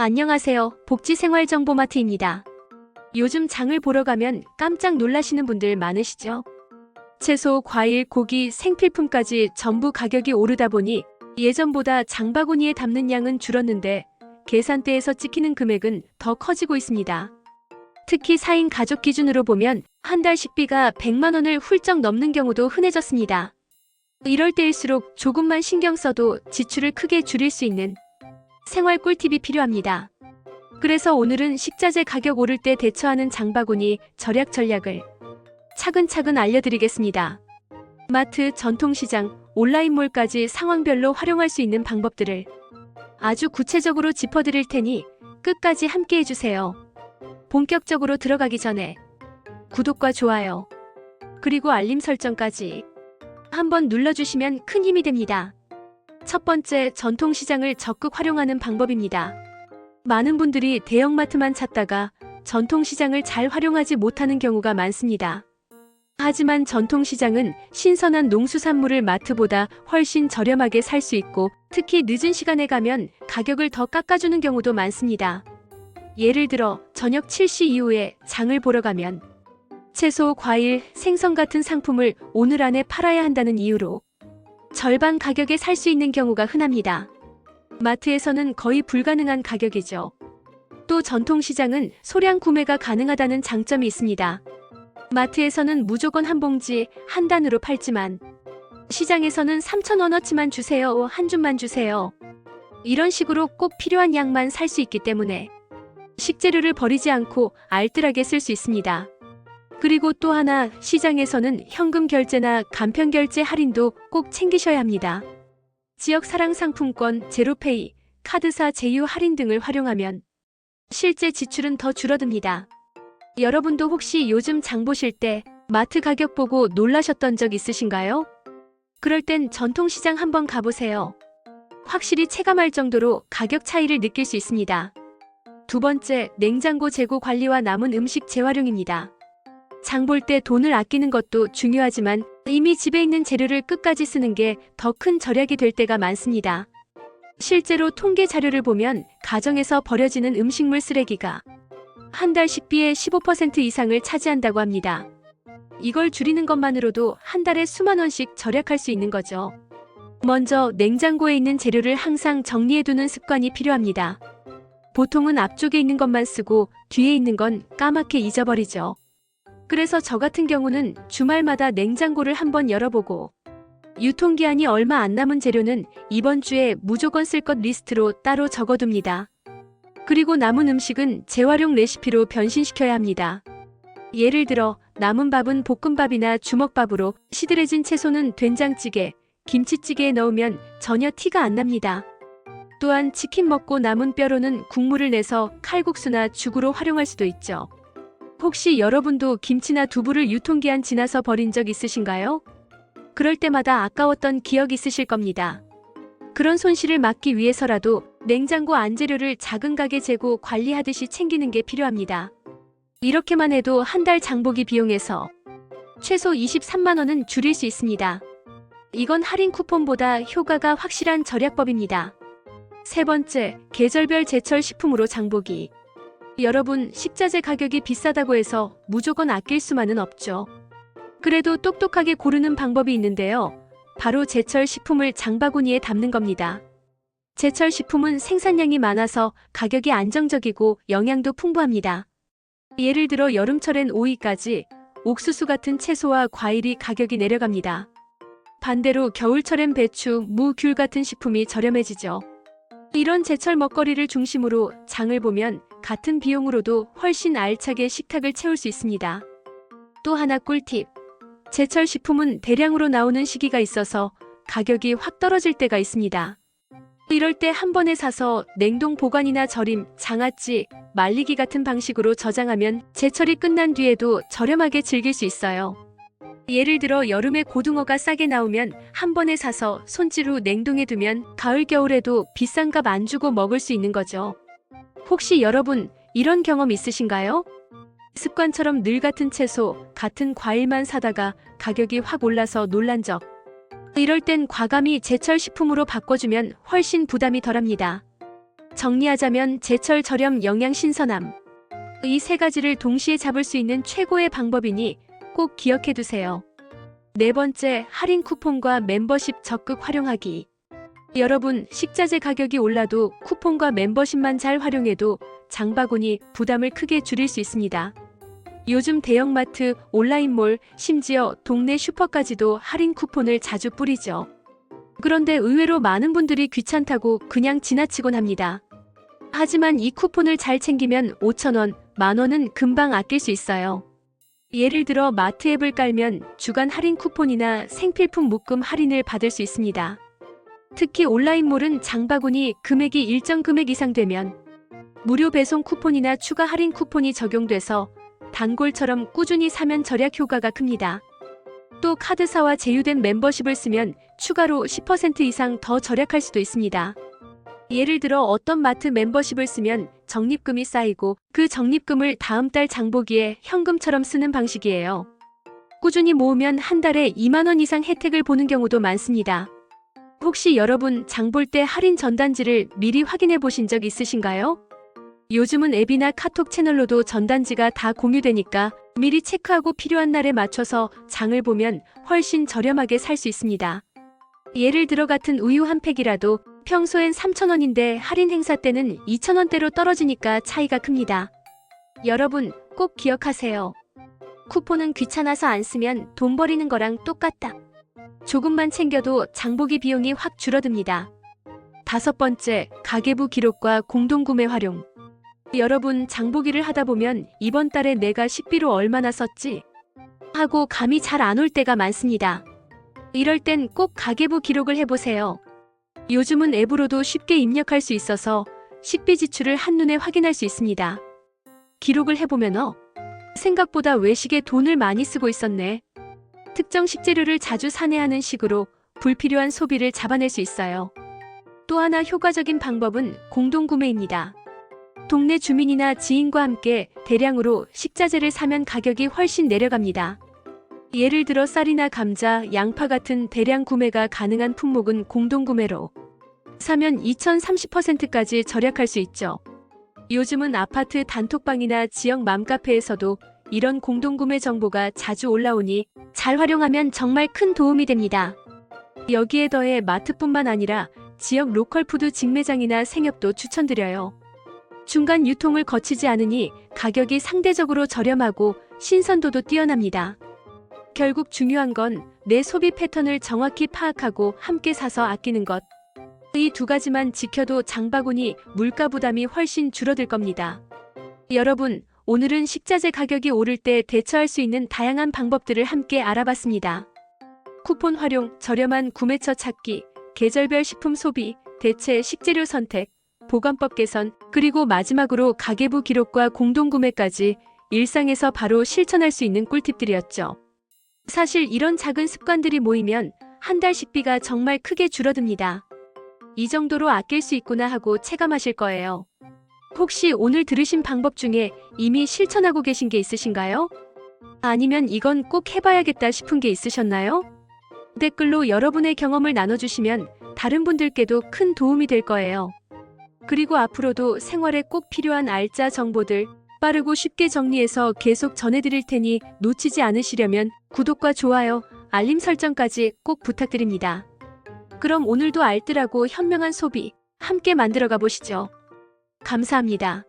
안녕하세요. 복지생활정보마트입니다. 요즘 장을 보러 가면 깜짝 놀라시는 분들 많으시죠? 채소, 과일, 고기, 생필품까지 전부 가격이 오르다 보니 예전보다 장바구니에 담는 양은 줄었는데 계산대에서 찍히는 금액은 더 커지고 있습니다. 특히 4인 가족 기준으로 보면 한 달 식비가 100만 원을 훌쩍 넘는 경우도 흔해졌습니다. 이럴 때일수록 조금만 신경 써도 지출을 크게 줄일 수 있는 생활 꿀팁이 필요합니다. 그래서 오늘은 식자재 가격 오를 때 대처하는 장바구니 절약 전략을 차근차근 알려드리겠습니다. 마트, 전통시장, 온라인몰까지 상황별로 활용할 수 있는 방법들을 아주 구체적으로 짚어드릴 테니 끝까지 함께 해주세요. 본격적으로 들어가기 전에 구독과 좋아요, 그리고 알림 설정까지 한번 눌러주시면 큰 힘이 됩니다. 첫 번째, 전통시장을 적극 활용하는 방법입니다. 많은 분들이 대형마트만 찾다가 전통시장을 잘 활용하지 못하는 경우가 많습니다. 하지만 전통시장은 신선한 농수산물을 마트보다 훨씬 저렴하게 살 수 있고 특히 늦은 시간에 가면 가격을 더 깎아주는 경우도 많습니다. 예를 들어 저녁 7시 이후에 장을 보러 가면 채소, 과일, 생선 같은 상품을 오늘 안에 팔아야 한다는 이유로 절반 가격에 살 수 있는 경우가 흔합니다. 마트에서는 거의 불가능한 가격이죠. 또 전통시장은 소량 구매가 가능하다는 장점이 있습니다. 마트에서는 무조건 한 봉지, 한 단으로 팔지만 시장에서는 3,000원어치만 주세요, 한 줌만 주세요. 이런 식으로 꼭 필요한 양만 살 수 있기 때문에 식재료를 버리지 않고 알뜰하게 쓸 수 있습니다. 그리고 또 하나, 시장에서는 현금 결제나 간편 결제 할인도 꼭 챙기셔야 합니다. 지역 사랑 상품권, 제로페이, 카드사 제휴 할인 등을 활용하면 실제 지출은 더 줄어듭니다. 여러분도 혹시 요즘 장 보실 때 마트 가격 보고 놀라셨던 적 있으신가요? 그럴 땐 전통시장 한번 가보세요. 확실히 체감할 정도로 가격 차이를 느낄 수 있습니다. 두 번째, 냉장고 재고 관리와 남은 음식 재활용입니다. 장 볼 때 돈을 아끼는 것도 중요하지만 이미 집에 있는 재료를 끝까지 쓰는 게 더 큰 절약이 될 때가 많습니다. 실제로 통계 자료를 보면 가정에서 버려지는 음식물 쓰레기가 한 달 식비의 15% 이상을 차지한다고 합니다. 이걸 줄이는 것만으로도 한 달에 수만 원씩 절약할 수 있는 거죠. 먼저 냉장고에 있는 재료를 항상 정리해두는 습관이 필요합니다. 보통은 앞쪽에 있는 것만 쓰고 뒤에 있는 건 까맣게 잊어버리죠. 그래서 저 같은 경우는 주말마다 냉장고를 한번 열어보고 유통기한이 얼마 안 남은 재료는 이번 주에 무조건 쓸 것 리스트로 따로 적어둡니다. 그리고 남은 음식은 재활용 레시피로 변신시켜야 합니다. 예를 들어 남은 밥은 볶음밥이나 주먹밥으로, 시들해진 채소는 된장찌개, 김치찌개에 넣으면 전혀 티가 안 납니다. 또한 치킨 먹고 남은 뼈로는 국물을 내서 칼국수나 죽으로 활용할 수도 있죠. 혹시 여러분도 김치나 두부를 유통기한 지나서 버린 적 있으신가요? 그럴 때마다 아까웠던 기억 있으실 겁니다. 그런 손실을 막기 위해서라도 냉장고 안재료를 작은 가게 재고 관리하듯이 챙기는 게 필요합니다. 이렇게만 해도 한 달 장보기 비용에서 최소 23만 원은 줄일 수 있습니다. 이건 할인 쿠폰보다 효과가 확실한 절약법입니다. 세 번째, 계절별 제철 식품으로 장보기. 여러분, 식자재 가격이 비싸다고 해서 무조건 아낄 수만은 없죠. 그래도 똑똑하게 고르는 방법이 있는데요. 바로 제철 식품을 장바구니에 담는 겁니다. 제철 식품은 생산량이 많아서 가격이 안정적이고 영양도 풍부합니다. 예를 들어 여름철엔 오이까지, 옥수수 같은 채소와 과일이 가격이 내려갑니다. 반대로 겨울철엔 배추, 무, 귤 같은 식품이 저렴해지죠. 이런 제철 먹거리를 중심으로 장을 보면 같은 비용으로도 훨씬 알차게 식탁을 채울 수 있습니다. 또 하나 꿀팁. 제철 식품은 대량으로 나오는 시기가 있어서 가격이 확 떨어질 때가 있습니다. 이럴 때 한 번에 사서 냉동 보관이나 절임, 장아찌, 말리기 같은 방식으로 저장하면 제철이 끝난 뒤에도 저렴하게 즐길 수 있어요. 예를 들어 여름에 고등어가 싸게 나오면 한 번에 사서 손질 후 냉동해 두면 가을 겨울에도 비싼 값 안 주고 먹을 수 있는 거죠. 혹시 여러분 이런 경험 있으신가요? 습관처럼 늘 같은 채소, 같은 과일만 사다가 가격이 확 올라서 놀란 적. 이럴 땐 과감히 제철 식품으로 바꿔주면 훨씬 부담이 덜합니다. 정리하자면 제철 저렴 영양 신선함. 이 세 가지를 동시에 잡을 수 있는 최고의 방법이니 꼭 기억해 두세요. 네 번째, 할인 쿠폰과 멤버십 적극 활용하기. 여러분, 식자재 가격이 올라도 쿠폰과 멤버십만 잘 활용해도 장바구니 부담을 크게 줄일 수 있습니다. 요즘 대형마트, 온라인몰, 심지어 동네 슈퍼까지도 할인 쿠폰을 자주 뿌리죠. 그런데 의외로 많은 분들이 귀찮다고 그냥 지나치곤 합니다. 하지만 이 쿠폰을 잘 챙기면 5,000원, 만원은 금방 아낄 수 있어요. 예를 들어 마트 앱을 깔면 주간 할인 쿠폰이나 생필품 묶음 할인을 받을 수 있습니다. 특히 온라인몰은 장바구니 금액이 일정 금액 이상 되면 무료 배송 쿠폰이나 추가 할인 쿠폰이 적용돼서 단골처럼 꾸준히 사면 절약 효과가 큽니다. 또 카드사와 제휴된 멤버십을 쓰면 추가로 10% 이상 더 절약할 수도 있습니다. 예를 들어 어떤 마트 멤버십을 쓰면 적립금이 쌓이고 그 적립금을 다음 달 장보기에 현금처럼 쓰는 방식이에요. 꾸준히 모으면 한 달에 2만 원 이상 혜택을 보는 경우도 많습니다. 혹시 여러분 장볼 때 할인 전단지를 미리 확인해 보신 적 있으신가요? 요즘은 앱이나 카톡 채널로도 전단지가 다 공유되니까 미리 체크하고 필요한 날에 맞춰서 장을 보면 훨씬 저렴하게 살 수 있습니다. 예를 들어 같은 우유 한 팩이라도 평소엔 3,000원인데 할인 행사 때는 2,000원대로 떨어지니까 차이가 큽니다. 여러분 꼭 기억하세요. 쿠폰은 귀찮아서 안 쓰면 돈 버리는 거랑 똑같다. 조금만 챙겨도 장보기 비용이 확 줄어듭니다. 다섯 번째, 가계부 기록과 공동구매 활용. 여러분 장보기를 하다 보면 이번 달에 내가 식비로 얼마나 썼지? 하고 감이 잘 안 올 때가 많습니다. 이럴 땐 꼭 가계부 기록을 해보세요. 요즘은 앱으로도 쉽게 입력할 수 있어서 식비 지출을 한눈에 확인할 수 있습니다. 기록을 해보면 생각보다 외식에 돈을 많이 쓰고 있었네. 특정 식재료를 자주 사내하는 식으로 불필요한 소비를 잡아낼 수 있어요. 또 하나 효과적인 방법은 공동구매입니다. 동네 주민이나 지인과 함께 대량으로 식자재를 사면 가격이 훨씬 내려갑니다. 예를 들어 쌀이나 감자, 양파 같은 대량 구매가 가능한 품목은 공동구매로 사면 2030%까지 절약할 수 있죠. 요즘은 아파트 단톡방이나 지역 맘카페에서도 이런 공동구매 정보가 자주 올라오니 잘 활용하면 정말 큰 도움이 됩니다. 여기에 더해 마트뿐만 아니라 지역 로컬푸드 직매장이나 생협도 추천드려요. 중간 유통을 거치지 않으니 가격이 상대적으로 저렴하고 신선도도 뛰어납니다. 결국 중요한 건 내 소비 패턴을 정확히 파악하고 함께 사서 아끼는 것. 이 두 가지만 지켜도 장바구니 물가 부담이 훨씬 줄어들 겁니다. 여러분, 오늘은 식자재 가격이 오를 때 대처할 수 있는 다양한 방법들을 함께 알아봤습니다. 쿠폰 활용, 저렴한 구매처 찾기, 계절별 식품 소비, 대체 식재료 선택, 보관법 개선, 그리고 마지막으로 가계부 기록과 공동구매까지 일상에서 바로 실천할 수 있는 꿀팁들이었죠. 사실 이런 작은 습관들이 모이면 한 달 식비가 정말 크게 줄어듭니다. 이 정도로 아낄 수 있구나 하고 체감하실 거예요. 혹시 오늘 들으신 방법 중에 이미 실천하고 계신 게 있으신가요? 아니면 이건 꼭 해봐야겠다 싶은 게 있으셨나요? 댓글로 여러분의 경험을 나눠주시면 다른 분들께도 큰 도움이 될 거예요. 그리고 앞으로도 생활에 꼭 필요한 알짜 정보들 빠르고 쉽게 정리해서 계속 전해드릴 테니 놓치지 않으시려면 구독과 좋아요, 알림 설정까지 꼭 부탁드립니다. 그럼 오늘도 알뜰하고 현명한 소비 함께 만들어 가보시죠. 감사합니다.